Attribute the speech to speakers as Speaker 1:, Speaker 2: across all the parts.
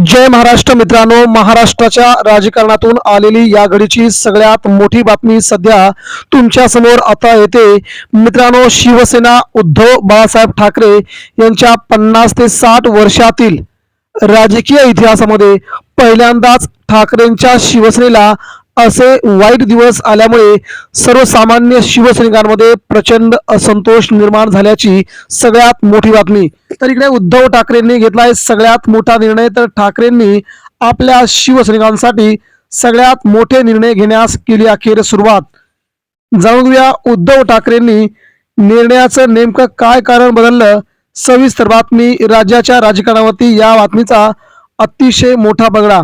Speaker 1: जय महाराष्ट्र मित्रांनो, महाराष्ट्राच्या राजकारणातून आलेली या घडीची सगळ्यात मोठी बातमी सध्या तुमच्या समोर आता येते। मित्रांनो, शिवसेना उद्धव बाळासाहेब ठाकरे यांच्या 50 ते 60 वर्षातील राजकीय इतिहासामध्ये पहिल्यांदाच ठाकरेंच्या शिवसेनेला असे वाईट दिवस आल्यामुळे सर्वसामान्य शिवसैनिकांमध्ये प्रचंड असंतोष निर्माण झाल्याची सगळ्यात मोठी बातमी। तर इकडे उद्धव ठाकरेंनी घेतलाय सगळ्यात मोठा निर्णय। तर ठाकरेंनी आपल्या शिवसैनिकांसाठी सगळ्यात मोठे निर्णय घेण्यास केली अखेर सुरुवात। जाणून घेऊया उद्धव ठाकरेंनी निर्णयाचं नेमकं काय कारण बदललं। सविस्तर बातमी। राज्याच्या राजकारणावरती या बातमीचा अतिशय मोठा पगडा।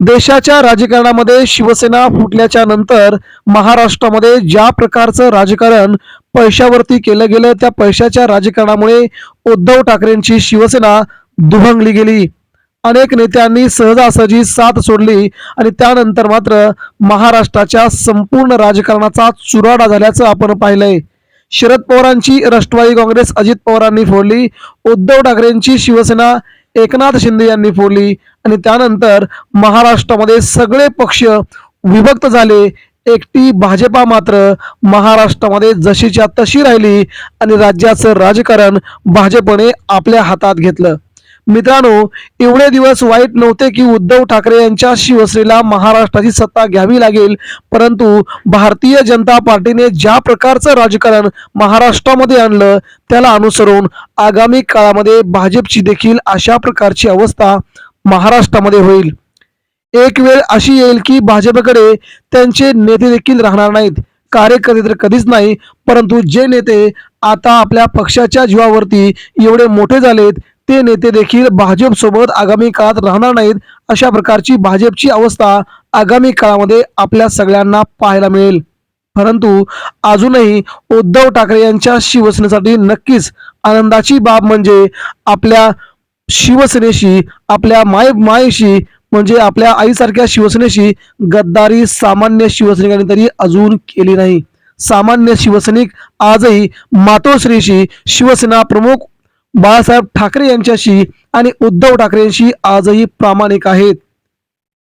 Speaker 1: देशाच्या राजकारणामध्ये शिवसेना फुटल्याच्या नंतर महाराष्ट्रामध्ये ज्या प्रकारचं राजकारण पैशावरती केलं गेलं, त्या पैशाच्या राजकारणामुळे उद्धव ठाकरेंची शिवसेना दुभंगली गेली। अनेक नेत्यांनी सहजासहजी साथ सोडली आणि त्यानंतर मात्र महाराष्ट्राच्या संपूर्ण राजकारणाचा चुराडा झाल्याचं आपण पाहिलंय। शरद पवारांची राष्ट्रवादी काँग्रेस अजित पवारांनी फोडली, उद्धव ठाकरेंची शिवसेना एकनाथ शिंदे यांनी फोडली आणि त्यानंतर महाराष्ट्रामध्ये सगळे पक्ष विभक्त झाले। एकटी भाजपा मात्र महाराष्ट्रामध्ये जशीच्या तशी राहिली आणि राज्याचं राजकारण भाजपने आपल्या हातात घेतलं। मित्रांनो, एवढे दिवस वाईट नव्हते की उद्धव ठाकरे यांच्या शिवसेनेला महाराष्ट्राची सत्ता घ्यावी लागेल, परंतु भारतीय जनता पार्टीने ज्या प्रकारचं राजकारण महाराष्ट्रामध्ये आणलं त्याला अनुसरून आगामी काळामध्ये भाजपची देखील अशा प्रकारची अवस्था महाराष्ट्रामध्ये होईल। एक वेळ अशी येईल की भाजपकडे त्यांचे नेते देखील राहणार नाहीत, कार्यकर्ते तर कधीच नाही, परंतु जे नेते आता आपल्या पक्षाच्या जीवावरती एवढे मोठे झालेत ते नेते देखील भाजप सोबत आगामी काळात राहणार नाहीत। अशा प्रकारची भाजपची अवस्था आगामी काळामध्ये आपल्या सगळ्यांना पाहायला मिळेल। परंतु अजूनही उद्धव ठाकरे यांच्या शिवसेनेसाठी नक्कीच आनंदाची बाब म्हणजे आपल्या शिवसेनेशी, आपल्या मायेशी म्हणजे आपल्या आईसारख्या शिवसेनेशी गद्दारी सामान्य शिवसैनिकांनी तरी अजून केली नाही। सामान्य शिवसैनिक आजही मातोश्रीशी, शिवसेना प्रमुख बाळासाहेब ठाकरे यांच्याशी आणि उद्धव ठाकरेंशी आजही प्रामाणिक आहेत।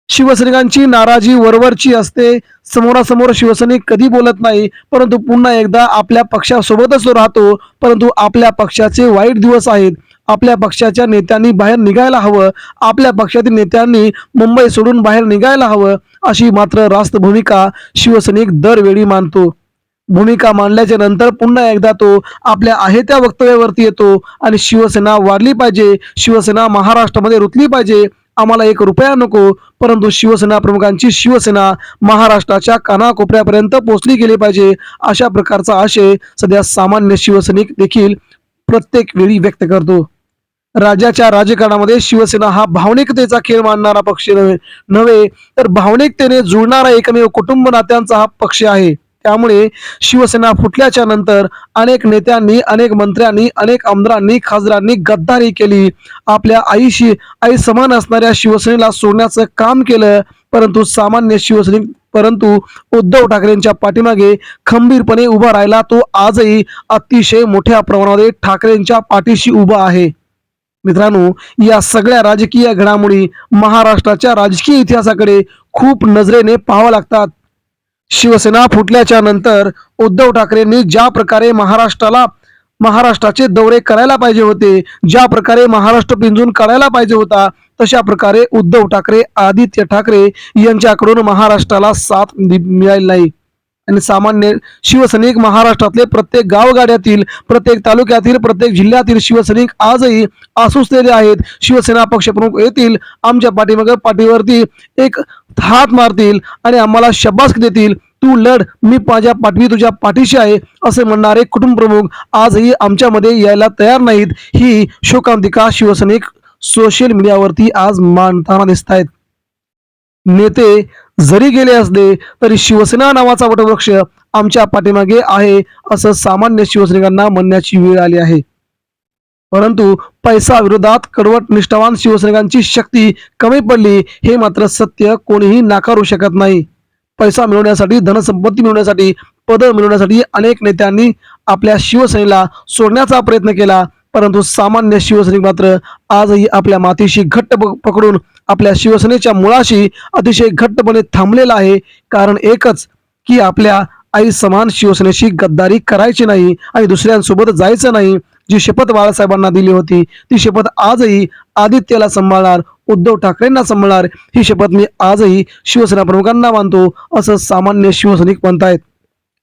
Speaker 1: शिवसैनिकांची नाराजी वरवरची असते, समोरासमोर शिवसैनिक कधी बोलत नाही, परंतु पुन्हा एकदा आपल्या पक्षासोबतच राहतो। परंतु आपल्या पक्षाचे वाईट दिवस आहेत, आपल्या पक्षाच्या नेत्यांनी बाहेर निघायला हवं, आपल्या पक्षातील नेत्यांनी मुंबई सोडून बाहेर निघायला हवं, अशी मात्र रास्त भूमिका शिवसैनिक दरवेळी मानतो। भूमिका मांडल्याच्या नंतर पुन्हा एकदा तो आपल्या आहे त्या वक्तव्यावरती येतो आणि शिवसेना वाढली पाहिजे, शिवसेना महाराष्ट्रामध्ये रुतली पाहिजे, आम्हाला 1 रुपया नको, परंतु शिवसेना प्रमुखांची शिवसेना महाराष्ट्राच्या कानाकोपऱ्यापर्यंत पोहोचली गेली पाहिजे, अशा प्रकारचा आशय सध्या सामान्य शिवसैनिक देखील प्रत्येक वेळी व्यक्त करतो। राज्याच्या राजकारणामध्ये शिवसेना हा भावनिकतेचा खेळ मानणारा पक्ष नव्हे, तर भावनिकतेने जुळणारा एकमेव कुटुंब नात्यांचा हा पक्ष आहे। त्यामुळे शिवसेना फुटल्याच्या नंतर अनेक नेत्यांनी, अनेक मंत्र्यांनी, अनेक आमदारांनी, खासदारांनी गद्दारी केली, आपल्या आई समान असणाऱ्या शिवसेनेला सोडण्याचं काम केलं, परंतु सामान्य शिवसैनिक उद्धव ठाकरेंच्या पाठीमागे खंबीरपणे उभा राहिला। तो आजही अतिशय मोठ्या प्रमाणामध्ये ठाकरेंच्या पाठीशी उभा आहे। मित्रांनो, या सगळ्या राजकीय घडामोडी महाराष्ट्राच्या राजकीय इतिहासाकडे खूप नजरेने पाहाव्या लागतात। शिवसेना फुटल्याच्या नंतर उद्धव ठाकरेंनी ज्या प्रकारे महाराष्ट्राचे दौरे करायला पाहिजे होते, ज्या प्रकारे महाराष्ट्र पिंजून काढायला पाहिजे होता, तशा प्रकारे उद्धव ठाकरे, आदित्य ठाकरे यांच्याकडून महाराष्ट्राला साथ मिळाली नाही। आणि सामान्य शिवसैनिक महाराष्ट्रातले प्रत्येक गावगाड्यातील, प्रत्येक तालुक्यातील, प्रत्येक जिल्ह्यातील शिवसैनिक आजही अस्वस्थलेले आहेत। शिवसेना पक्षप्रमुख येतील, आमच्या पाठीवरती एक हात मारतील आणि आम्हाला शब्बासकी देतील, तू लढ, मी माझ्या तुझ्या पाठीशी आहे, असे म्हणणारे कुटुंब प्रमुख आजही आमच्यामध्ये यायला तयार नाहीत। ही शोकांतिका शिवसैनिक सोशल मीडियावरती आज मांडताना दिसत आहेत। नेते जरी गेले असले तरी शिवसेना नावाचा वटवृक्ष आमच्या पाठीमागे आहे, असं सामान्य शिवसैनिकांना म्हणण्याची वेळ आली आहे। परंतु पैसा विरोधात कडवट निष्ठावान शिवसैनिकांची शक्ती कमी पडली, हे मात्र सत्य कोणीही नाकारू शकत नाही। पैसा मिळवण्यासाठी, धनसंपत्ती मिळवण्यासाठी, पद मिळवण्यासाठी अनेक नेत्यांनी आपल्या शिवसेनेला सोडण्याचा प्रयत्न केला, परंतु सामान्य शिवसैनिक मात्र आजही आपल्या मातीशी घट्ट पकडून आपल्या शिवसेनेच्या मुळाशी अतिशय घट्टपणे थांबलेला आहे. कारण एकच की आपल्या आई समान शिवसेनेशी गद्दारी करायची नाही आणि दुसऱ्यांसोबत जायचं नाही. जी शपथ बाळासाहेबांना दिली होती ती शपथ आजही आदित्यला सांभाळणार, उद्धव ठाकरेंना सांभाळणार ही शपथ मी आजही शिवसेना प्रमुखांना मानतो, असं सामान्य शिवसैनिक म्हणतायत.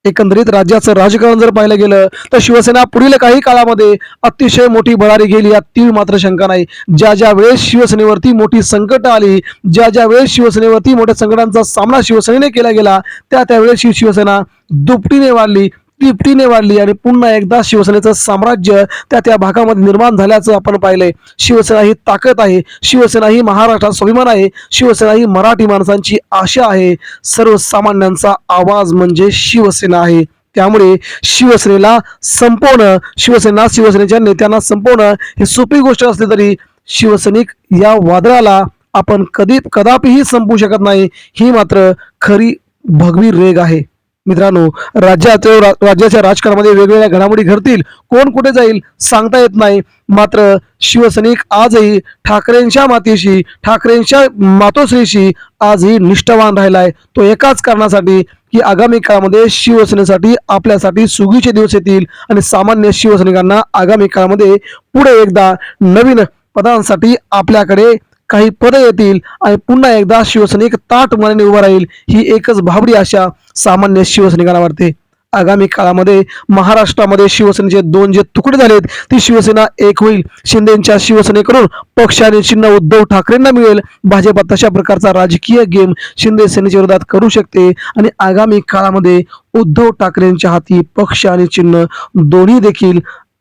Speaker 1: एकंदरीत राज्याचं राजकारण जर पाहिलं गेलं तर शिवसेना पुढील काही काळामध्ये अतिशय मोठी भरारी गेली यात तीळ मात्र शंका नाही. ज्या ज्या वेळेस शिवसेनेवरती मोठी संकट आली, ज्या ज्या वेळेस शिवसेनेवरती मोठ्या संकटांचा सामना शिवसेनेने केला गेला, त्या त्यावेळेस शिवसेना दुपटीने वाढली, तिपटीने वाढली आणि पुन्हा एकदा शिवसेनेचं साम्राज्य त्या त्या भागामध्ये निर्माण झाल्याचं आपण पाहिलंय. शिवसेना ही ताकद आहे, शिवसेना ही महाराष्ट्राचा स्वाभिमान आहे, शिवसेना ही मराठी माणसांची आशा आहे, सर्वसामान्यांचा आवाज म्हणजे शिवसेना आहे. त्यामुळे शिवसेनेला संपवणं, शिवसेनेच्या नेत्यांना संपवणं ही सोपी गोष्ट असली तरी शिवसैनिक या वादळाला आपण कदापिही संपवू शकत नाही, ही मात्र खरी भगवी रेग आहे. मित्रांनो, राज्याच्या राजकारणामध्ये वेगवेगळ्या घडामोडी घडतील, कोण कुठे जाईल सांगता येत नाही. मात्र शिवसैनिक आजही ठाकरेंच्या मातीशी, ठाकरेंच्या मातोश्रीशी आजही निष्ठावान राहिलाय. तो एकाच कारणासाठी की आगामी काळामध्ये शिवसेनेसाठी, आपल्यासाठी सुगीचे दिवस येतील आणि सामान्य शिवसैनिकांना आगामी काळामध्ये पुढे एकदा नवीन पदांसाठी आपल्याकडे काही पद येतील आणि पुन्हा एकदा शिवसैनिक ताठ मानेने उभा राहील, ही एकच भाबडी आशा सामान्य शिवसैनिकांना वाटते. आगामी काळामध्ये महाराष्ट्रामध्ये शिवसेनेचे दोन जे तुकडे झालेत ती शिवसेना एक होईल. शिंदेच्या शिवसेनेकडून पक्ष आणि चिन्ह उद्धव ठाकरेंना मिळेल. भाजप तशा प्रकारचा राजकीय गेम शिंदे सेनेच्या विरोधात करू शकते आणि आगामी काळामध्ये उद्धव ठाकरेंच्या हाती पक्ष आणि चिन्ह दोन्ही देखील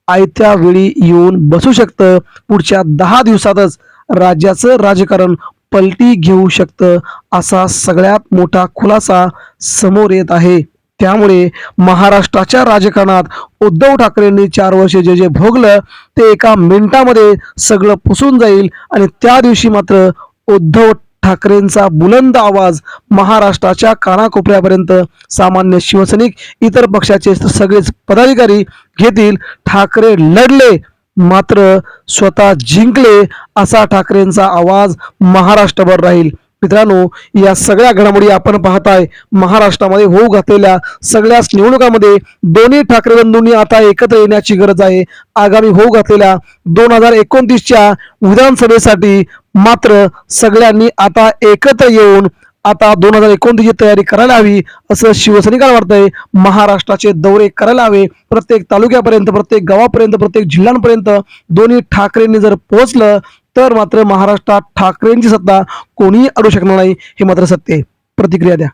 Speaker 1: आयत्या वेळी येऊन बसू शकतं. पुढच्या 10 दिवसातच राज्याचं राजकारण पलटी घेऊ शकतं, असा सगळ्यात मोठा खुलासा समोर येत आहे. त्यामुळे महाराष्ट्राच्या राजकारणात उद्धव ठाकरेंनी 4 वर्ष जे जे भोगलं ते एका मिनिटामध्ये सगळं पुसून जाईल आणि त्या दिवशी मात्र उद्धव ठाकरेंचा बुलंद आवाज महाराष्ट्राच्या कानाकोपऱ्यापर्यंत सामान्य शिवसैनिक, इतर पक्षाचे सगळेच पदाधिकारी घेतील. ठाकरे लढले मात्र स्वतः जिंकले, असा ठाकरेंचा आवाज महाराष्ट्रभर राहील. मित्रांनो, या सगळ्या घडामोडी आपण पाहताय. महाराष्ट्रामध्ये होऊ घातलेल्या सगळ्याच निवडणुकांमध्ये दोन्ही ठाकरे बंधूंनी आता एकत्र येण्याची गरज आहे. आगामी होऊ घातलेल्या 2029च्या विधानसभेसाठी मात्र सगळ्यांनी आता एकत्र येऊन आता 2029ची तयारी करायला हवी, असं शिवसैनिकांना वाटतंय. महाराष्ट्राचे दौरे करायला हवे, प्रत्येक तालुक्यापर्यंत, प्रत्येक गावापर्यंत, प्रत्येक जिल्ह्यांपर्यंत दोन्ही ठाकरेंनी जर पोहोचलं तर मात्र महाराष्ट्रात ठाकरेंची सत्ता कोणीही अडू शकणार नाही, हे मात्र सत्य आहे. प्रतिक्रिया द्या.